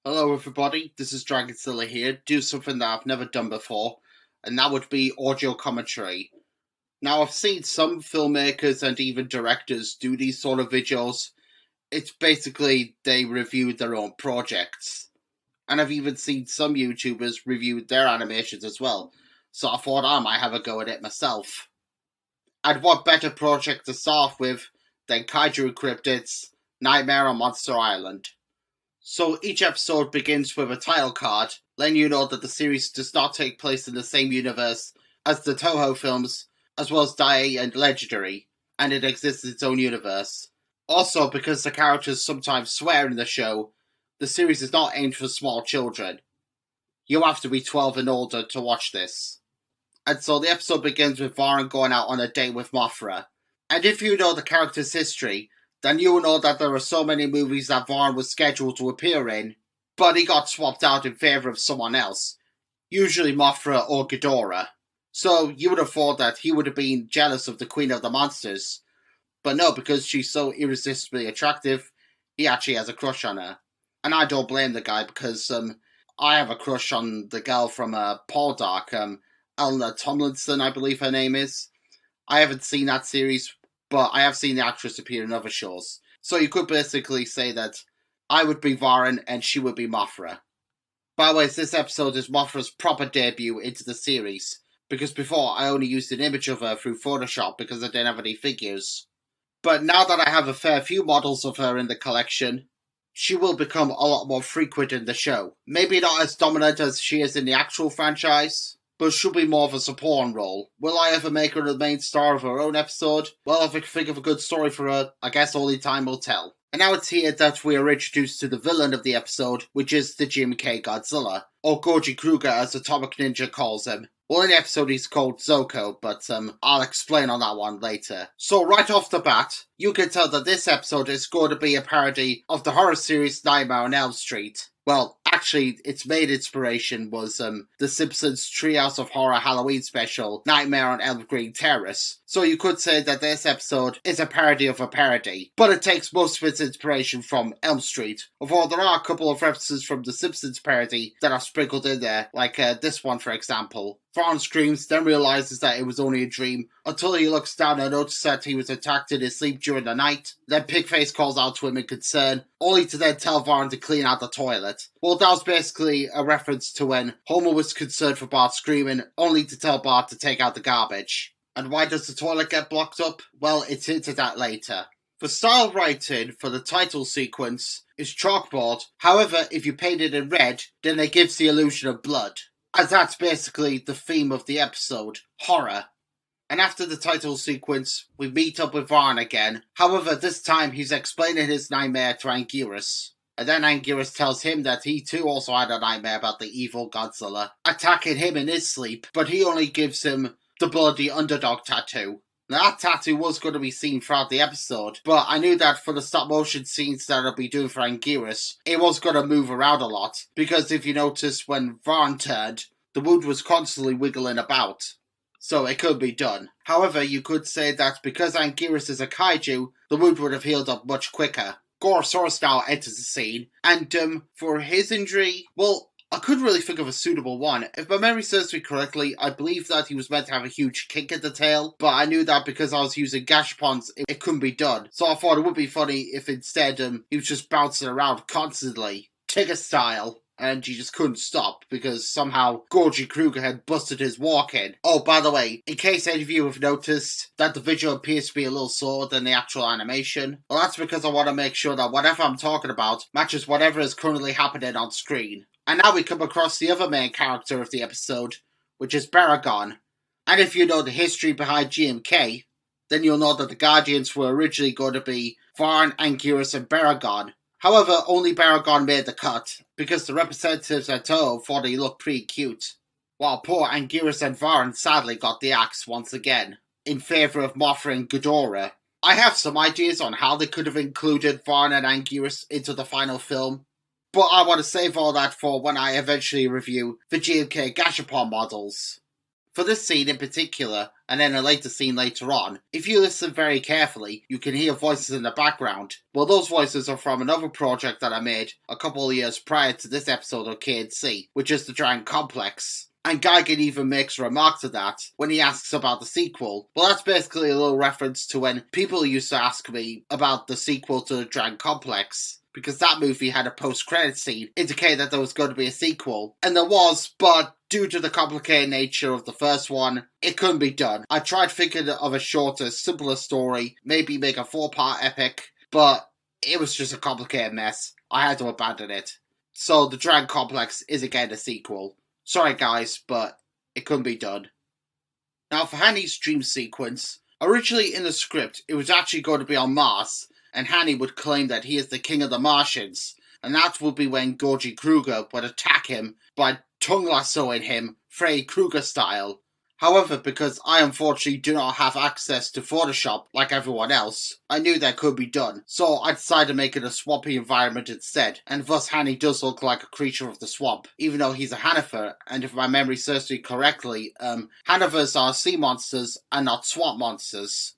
Hello everybody, this is Dragonzilla here, do something that I've never done before, and that would be audio commentary. Now I've seen some filmmakers and even directors do these sort of videos. It's basically they review their own projects. And I've even seen some YouTubers review their animations as well, so I thought I might have a go at it myself. And what better project to start with than Kaiju Cryptids Nightmare on Monster Island. So each episode begins with a title card, letting you know that the series does not take place in the same universe as the Toho films, as well as Dai and Legendary, and it exists in its own universe. Also, because the characters sometimes swear in the show, the series is not aimed for small children. You have to be 12 and older to watch this. And so the episode begins with Varan going out on a date with Mothra. And if you know the character's history, then you will know that there are so many movies that Varan was scheduled to appear in, but he got swapped out in favour of someone else, usually Mothra or Ghidorah. So you would have thought that he would have been jealous of the Queen of the Monsters, but no, because she's so irresistibly attractive, he actually has a crush on her. And I don't blame the guy, because I have a crush on the girl from Paul Dark, Elna Tomlinson, I believe her name is. I haven't seen that series, but I have seen the actress appear in other shows. So you could basically say that I would be Varan and she would be Mothra. By the way, this episode is Mothra's proper debut into the series, because before I only used an image of her through Photoshop because I didn't have any figures. But now that I have a fair few models of her in the collection, she will become a lot more frequent in the show. Maybe not as dominant as she is in the actual franchise, but she'll be more of a supporting role. Will I ever make her the main star of her own episode? Well, if I can think of a good story for her, I guess only time will tell. And now it's here that we are introduced to the villain of the episode, which is the Jim K. Godzilla, or Goji Kruger as Atomic Ninja calls him. Well, in the episode he's called Zoko, but I'll explain on that one later. So right off the bat, you can tell that this episode is going to be a parody of the horror series Nightmare on Elm Street. Well, actually, its main inspiration was The Simpsons Treehouse of Horror Halloween special, Nightmare on Elm Green Terrace. So you could say that this episode is a parody of a parody, but it takes most of its inspiration from Elm Street, although there are a couple of references from The Simpsons parody that are sprinkled in there, like this one for example. Varan screams, then realizes that it was only a dream, until he looks down and notices that he was attacked in his sleep during the night. Then Pigface calls out to him in concern, only to then tell Varan to clean out the toilet. Well, that was basically a reference to when Homer was concerned for Bart screaming, only to tell Bart to take out the garbage. And why does the toilet get blocked up? Well, it's hinted at later. The style writing for the title sequence is chalkboard, however, if you paint it in red, then it gives the illusion of blood. As that's basically the theme of the episode, horror. And after the title sequence, we meet up with Varan again. However, this time he's explaining his nightmare to Anguirus. And then Anguirus tells him that he too also had a nightmare about the evil Godzilla attacking him in his sleep, but he only gives him the bloody underdog tattoo. Now, that tattoo was going to be seen throughout the episode, but I knew that for the stop motion scenes that I'll be doing for Anguirus, it was going to move around a lot, because if you notice when Varan turned, the wound was constantly wiggling about. So it could be done. However, you could say that because Anguirus is a kaiju, the wound would have healed up much quicker. Gorosaurus now enters the scene, and for his injury, well, I couldn't really think of a suitable one. If my memory serves me correctly, I believe that he was meant to have a huge kick at the tail, but I knew that because I was using gashapons, it couldn't be done. So I thought it would be funny if instead he was just bouncing around constantly, Tigger style. And he just couldn't stop because somehow Goji Kruger had busted his walk-in. Oh, by the way, in case any of you have noticed that the video appears to be a little slower than the actual animation, well, that's because I want to make sure that whatever I'm talking about matches whatever is currently happening on screen. And now we come across the other main character of the episode, which is Baragon. And if you know the history behind GMK, then you'll know that the Guardians were originally going to be Varan, Anguirus, and Baragon. However, only Baragon made the cut, because the representatives at Toho thought he looked pretty cute, while poor Anguirus and Varan sadly got the axe once again, in favour of Mothra and Ghidorah. I have some ideas on how they could have included Varan and Anguirus into the final film, but I want to save all that for when I eventually review the GMK Gashapon models. For this scene in particular, and then a later scene later on, if you listen very carefully, you can hear voices in the background. Well, those voices are from another project that I made a couple of years prior to this episode of K&C, which is the Dragon Complex. And Gigan even makes a remark to that when he asks about the sequel. Well, that's basically a little reference to when people used to ask me about the sequel to the Dragon Complex, because that movie had a post-credit scene indicating that there was going to be a sequel. And there was, but due to the complicated nature of the first one, it couldn't be done. I tried thinking of a shorter, simpler story, maybe make a 4-part epic, but it was just a complicated mess. I had to abandon it. So the Dragon Complex is again a sequel. Sorry guys, but it couldn't be done. Now for Hanny's dream sequence, originally in the script it was actually going to be on Mars, and Hanny would claim that he is the king of the Martians, and that would be when Goji Kruger would attack him by tongue lassoing him, Freddy Krueger style. However, because I unfortunately do not have access to Photoshop like everyone else, I knew that could be done, so I decided to make it a swampy environment instead, and thus Hanny does look like a creature of the swamp, even though he's a Hanifer, and if my memory serves me correctly, Hanifers are sea monsters and not swamp monsters.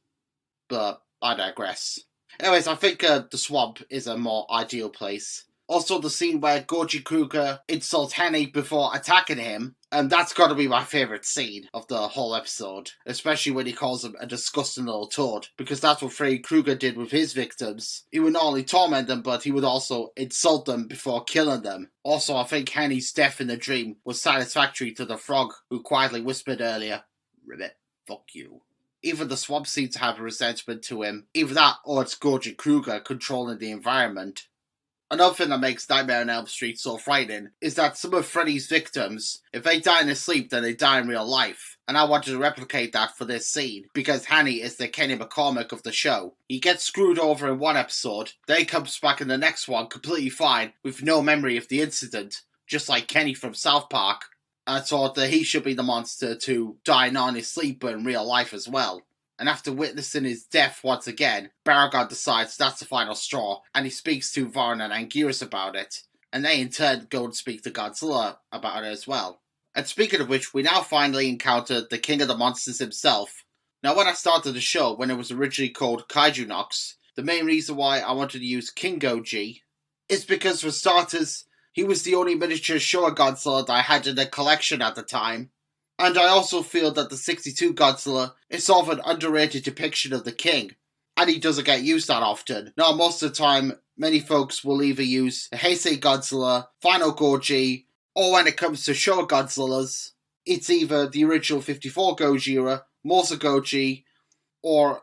But I digress. Anyways, I think the swamp is a more ideal place. Also, the scene where Goji Kruger insults Hanny before attacking him, and that's got to be my favourite scene of the whole episode. Especially when he calls him a disgusting little toad, because that's what Freddy Krueger did with his victims. He would not only torment them, but he would also insult them before killing them. Also, I think Hanny's death in the dream was satisfactory to the frog, who quietly whispered earlier, "Ribbit, fuck you." Even the swamp seems to have a resentment to him. Either that, or it's Goji Kruger controlling the environment. Another thing that makes Nightmare on Elm Street so frightening is that some of Freddy's victims, if they die in their sleep, then they die in real life. And I wanted to replicate that for this scene, because Hanny is the Kenny McCormick of the show. He gets screwed over in one episode, then he comes back in the next one completely fine, with no memory of the incident, just like Kenny from South Park. I thought that he should be the monster to die not in his sleep but in real life as well. And after witnessing his death once again, Baragon decides that's the final straw, and he speaks to Varn and Anguirus about it. And they in turn go and speak to Godzilla about it as well. And speaking of which, we now finally encounter the king of the monsters himself. Now when I started the show, when it was originally called Kaiju Nox, the main reason why I wanted to use King Goji is because for starters, he was the only miniature Showa Godzilla that I had in the collection at the time. And I also feel that the 62 Godzilla is sort of an underrated depiction of the king, and he doesn't get used that often. Now, most of the time, many folks will either use the Heisei Godzilla, Final Goji, or when it comes to Showa Godzillas, it's either the original 54 Gojira, Mosa Goji, or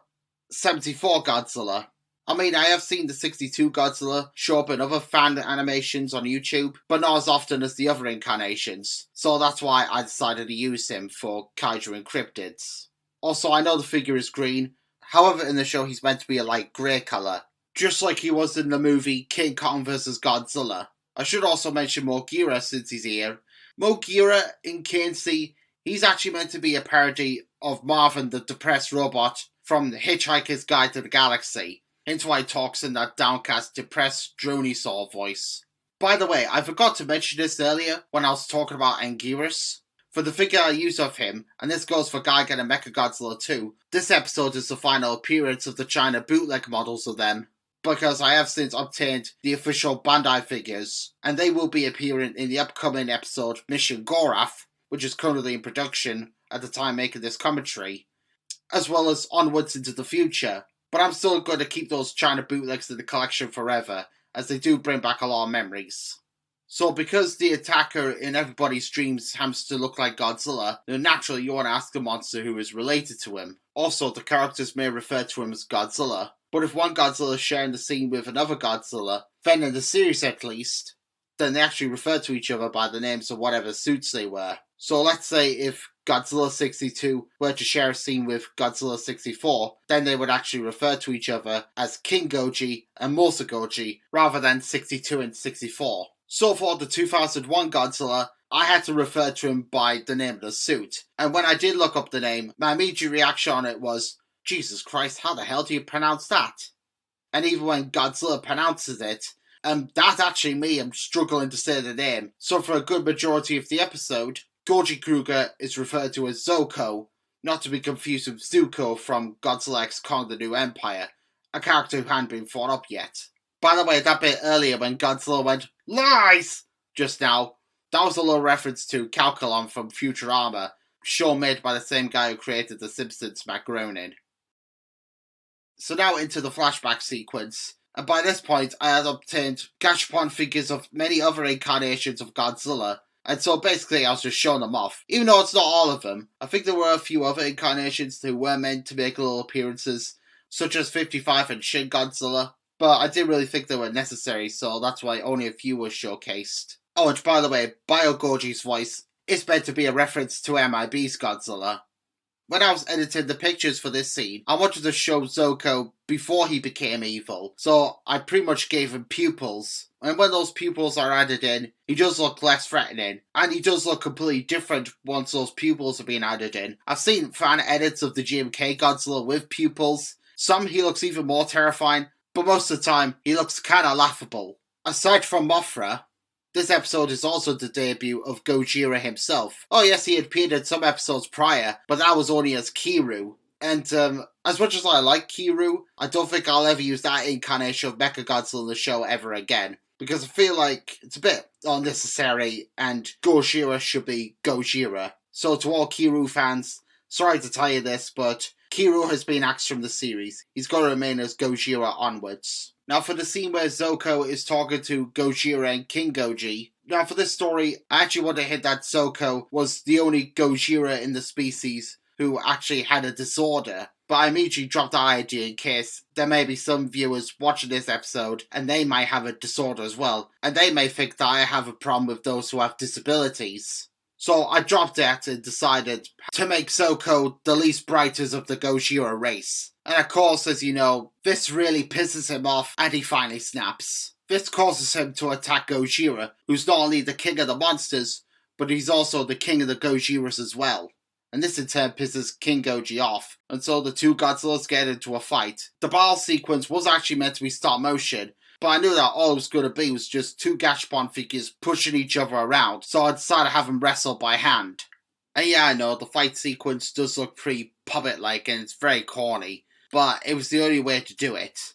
74 Godzilla. I mean, I have seen the 62 Godzilla show up in other fan animations on YouTube, but not as often as the other incarnations, so that's why I decided to use him for Kaiju and Cryptids. Also, I know the figure is green, however in the show he's meant to be a light grey colour, just like he was in the movie King Kong vs. Godzilla. I should also mention Mogira since he's here. Mogira in K&C, he's actually meant to be a parody of Marvin the Depressed Robot from The Hitchhiker's Guide to the Galaxy. Hence why he talks in that downcast, depressed, drony sort of voice. By the way, I forgot to mention this earlier when I was talking about Anguirus. For the figure I use of him, and this goes for Gigan and Mechagodzilla too, this episode is the final appearance of the China bootleg models of them, because I have since obtained the official Bandai figures, and they will be appearing in the upcoming episode Mission Gorath, which is currently in production at the time making this commentary, as well as onwards into the future. But I'm still going to keep those China bootlegs in the collection forever, as they do bring back a lot of memories. So because the attacker in everybody's dreams happens to look like Godzilla, then naturally you want to ask a monster who is related to him. Also, the characters may refer to him as Godzilla, but if one Godzilla is sharing the scene with another Godzilla, then in the series at least, then they actually refer to each other by the names of whatever suits they wear. So let's say if Godzilla 62 were to share a scene with Godzilla 64, then they would actually refer to each other as King Goji and Mosa Goji, rather than 62 and 64. So for the 2001 Godzilla, I had to refer to him by the name of the suit. And when I did look up the name, my immediate reaction on it was, Jesus Christ, how the hell do you pronounce that? And even when Godzilla pronounces it, that's actually me, I'm struggling to say the name. So for a good majority of the episode, Goji Kruger is referred to as Zoko, not to be confused with Zuko from Godzilla X Kong the New Empire, a character who hadn't been fought up yet. By the way, that bit earlier when Godzilla went, "Lies!" just now, that was a little reference to Calculon from Futurama, show made by the same guy who created The Simpsons, Matt Groening. So now into the flashback sequence, and by this point I had obtained gashapon figures of many other incarnations of Godzilla, and so basically I was just showing them off. Even though it's not all of them, I think there were a few other incarnations who were meant to make little appearances, such as 55 and Shin Godzilla, but I didn't really think they were necessary, so that's why only a few were showcased. Oh, and by the way, Bio-Goji's voice is meant to be a reference to MIB's Godzilla. When I was editing the pictures for this scene, I wanted to show Zoko before he became evil, so I pretty much gave him pupils. And when those pupils are added in, he does look less threatening, and he does look completely different once those pupils are being added in. I've seen fan edits of the GMK Godzilla with pupils. Some he looks even more terrifying, but most of the time he looks kinda laughable. Aside from Mothra, this episode is also the debut of Gojira himself. Oh yes, he had appeared in some episodes prior, but that was only as Kiru. And as much as I like Kiru, I don't think I'll ever use that incarnation of Mechagodzilla in the show ever again, because I feel like it's a bit unnecessary and Gojira should be Gojira. So to all Kiru fans, sorry to tell you this, but Kiru has been axed from the series. He's got to remain as Gojira onwards. Now for the scene where Zoko is talking to Gojira and King Goji. Now for this story, I actually want to hint that Zoko was the only Gojira in the species who actually had a disorder. But I immediately dropped the idea in case there may be some viewers watching this episode and they might have a disorder as well. And they may think that I have a problem with those who have disabilities. So I dropped that and decided to make Zoko the least brightest of the Gojira race. And of course, as you know, this really pisses him off and he finally snaps. This causes him to attack Gojira, who's not only the king of the monsters, but he's also the king of the Gojiras as well. And this in turn pisses King Goji off, and so the two Godzillas get into a fight. The battle sequence was actually meant to be stop motion, but I knew that all it was going to be was just two gashapon figures pushing each other around, so I decided to have them wrestle by hand. And yeah, I know, the fight sequence does look pretty puppet-like and it's very corny, but it was the only way to do it.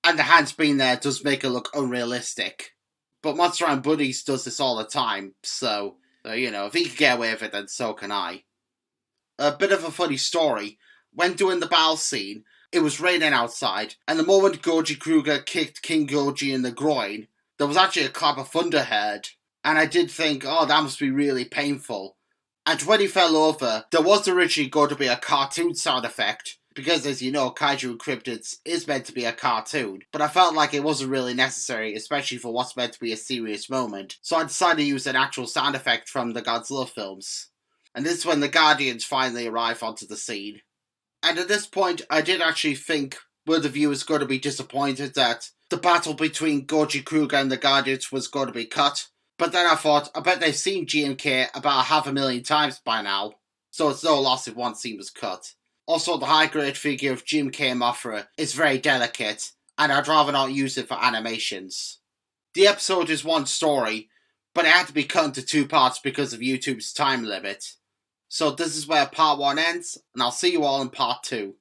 And the hands being there does make it look unrealistic. But Monster and Buddies does this all the time, so you know, if he can get away with it, then so can I. A bit of a funny story. When doing the battle scene, it was raining outside, and the moment Goji Kruger kicked King Goji in the groin, there was actually a clap of thunder heard. And I did think, oh, that must be really painful. And when he fell over, there was originally going to be a cartoon sound effect, because as you know, Kaiju Cryptids is meant to be a cartoon, but I felt like it wasn't really necessary, especially for what's meant to be a serious moment, so I decided to use an actual sound effect from the Godzilla films. And this is when the Guardians finally arrive onto the scene. And at this point, I did actually think, were the viewers going to be disappointed that the battle between Goji Kruger and the Guardians was going to be cut? But then I thought, I bet they've seen GMK about 500,000 times by now, so it's no loss if one scene was cut. Also, the high-grade figure of GMK Mothra is very delicate, and I'd rather not use it for animations. The episode is one story, but it had to be cut into two parts because of YouTube's time limit. So this is where part 1 ends, and I'll see you all in part 2.